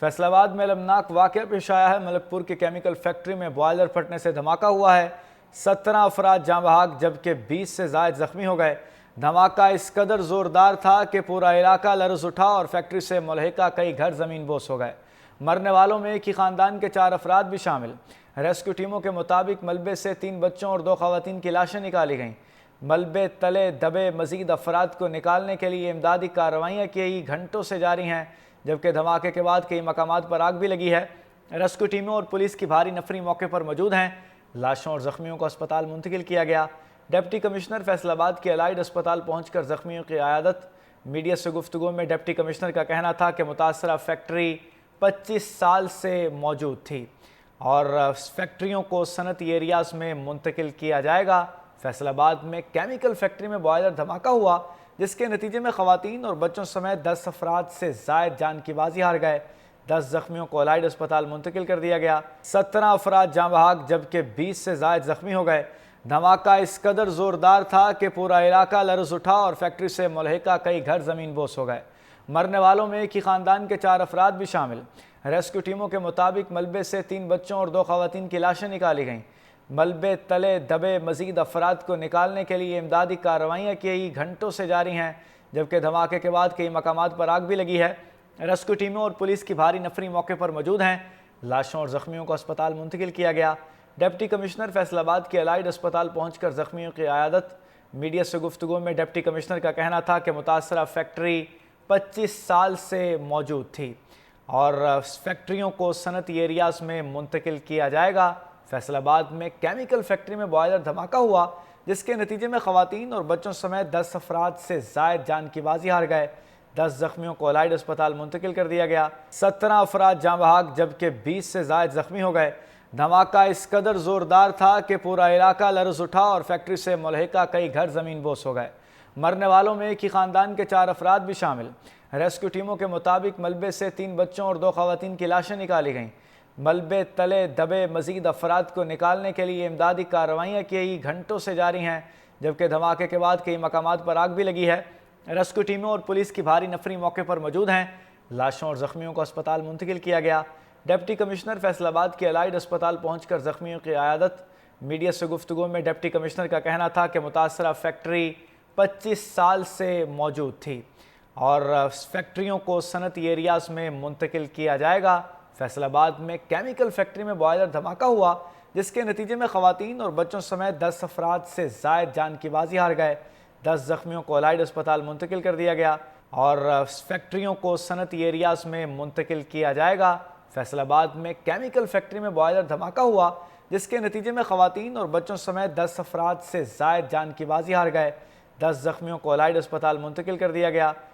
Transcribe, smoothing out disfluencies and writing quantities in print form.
فیصل آباد میں المناک واقعہ پیش آیا ہے۔ ملک پور کی کیمیکل فیکٹری میں بوائلر پھٹنے سے دھماکہ ہوا ہے۔ 17 افراد جاں بحق جبکہ 20 سے زائد زخمی ہو گئے۔ دھماکہ اس قدر زوردار تھا کہ پورا علاقہ لرز اٹھا اور فیکٹری سے ملحقہ کئی گھر زمین بوس ہو گئے۔ مرنے والوں میں ایک ہی خاندان کے 4 افراد بھی شامل۔ ریسکیو ٹیموں کے مطابق ملبے سے 3 بچوں اور 2 خواتین کی لاشیں نکالی گئیں۔ ملبے تلے دبے مزید افراد کو نکالنے کے لیے امدادی کارروائیاں کئی گھنٹوں سے جاری ہیں، جبکہ دھماکے کے بعد کئی مقامات پر آگ بھی لگی ہے۔ ریسکیو ٹیموں اور پولیس کی بھاری نفری موقع پر موجود ہیں۔ لاشوں اور زخمیوں کو اسپتال منتقل کیا گیا۔ ڈپٹی کمشنر فیصل آباد کے الائڈ اسپتال پہنچ کر زخمیوں کی عیادت۔ میڈیا سے گفتگو میں ڈپٹی کمشنر کا کہنا تھا کہ متاثرہ فیکٹری 25 سال سے موجود تھی اور فیکٹریوں کو صنعتی ایریاز میں منتقل کیا جائے گا۔ فیصل آباد میں کیمیکل فیکٹری میں بوائلر دھماکہ ہوا، جس کے نتیجے میں خواتین اور بچوں سمیت 10 افراد سے زائد جان کی بازی ہار گئے۔ 10 زخمیوں کو الائڈ اسپتال منتقل کر دیا گیا۔ 17 افراد جاں بحق جبکہ 20 سے زائد زخمی ہو گئے۔ دھماکہ اس قدر زوردار تھا کہ پورا علاقہ لرز اٹھا اور فیکٹری سے ملحقہ کئی گھر زمین بوس ہو گئے۔ مرنے والوں میں ایک ہی خاندان کے 4 افراد بھی شامل۔ ریسکیو ٹیموں کے مطابق ملبے سے 3 بچوں اور 2 خواتین کی لاشیں نکالی گئیں۔ ملبے تلے دبے مزید افراد کو نکالنے کے لیے امدادی کارروائیاں کئی گھنٹوں سے جاری ہیں، جبکہ دھماکے کے بعد کئی مقامات پر آگ بھی لگی ہے۔ ریسکیو ٹیموں اور پولیس کی بھاری نفری موقع پر موجود ہیں۔ لاشوں اور زخمیوں کو اسپتال منتقل کیا گیا۔ ڈپٹی کمشنر فیصل آباد کے الائڈ اسپتال پہنچ کر زخمیوں کی عیادت۔ میڈیا سے گفتگو میں ڈپٹی کمشنر کا کہنا تھا کہ متاثرہ فیکٹری 25 سال سے موجود تھی اور فیکٹریوں کو صنعتی ایریاز میں منتقل کیا جائے گا۔ فیصل آباد میں کیمیکل فیکٹری میں بوائلر دھماکہ ہوا، جس کے نتیجے میں خواتین اور بچوں سمیت 10 افراد سے زائد جان کی بازی ہار گئے۔ 10 زخمیوں کو الائڈ اسپتال منتقل کر دیا گیا۔ 17 افراد جاں بحق جبکہ 20 سے زائد زخمی ہو گئے۔ دھماکہ اس قدر زوردار تھا کہ پورا علاقہ لرز اٹھا اور فیکٹری سے ملحقہ کئی گھر زمین بوس ہو گئے۔ مرنے والوں میں ایک ہی خاندان کے 4 افراد بھی شامل۔ ریسکیو ٹیموں کے مطابق ملبے سے 3 بچوں اور 2 خواتین کی لاشیں نکالی گئیں۔ ملبے تلے دبے مزید افراد کو نکالنے کے لیے امدادی کارروائیاں کئی گھنٹوں سے جاری ہیں، جبکہ دھماکے کے بعد کئی مقامات پر آگ بھی لگی ہے۔ ریسکیو ٹیموں اور پولیس کی بھاری نفری موقع پر موجود ہیں۔ لاشوں اور زخمیوں کو اسپتال منتقل کیا گیا۔ ڈپٹی کمشنر فیصل آباد کے الائڈ اسپتال پہنچ کر زخمیوں کی عیادت۔ میڈیا سے گفتگو میں ڈپٹی کمشنر کا کہنا تھا کہ متاثرہ فیکٹری 25 سال سے موجود تھی اور فیکٹریوں کو صنعتی ایریاز میں منتقل کیا جائے گا۔ فیصل آباد میں کیمیکل فیکٹری میں بوائلر دھماکہ ہوا، جس کے نتیجے میں خواتین اور بچوں سمیت 10 افراد سے زائد جان کی بازی ہار گئے۔ 10 زخمیوں کو الائڈ اسپتال منتقل کر دیا گیا اور فیکٹریوں کو صنعتی ایریاز میں منتقل کیا جائے گا۔ فیصل آباد میں کیمیکل فیکٹری میں بوائلر دھماکہ ہوا، جس کے نتیجے میں خواتین اور بچوں سمیت 10 افراد سے زائد جان کی بازی ہار گئے۔ 10 زخمیوں کو الائڈ اسپتال منتقل کر دیا گیا۔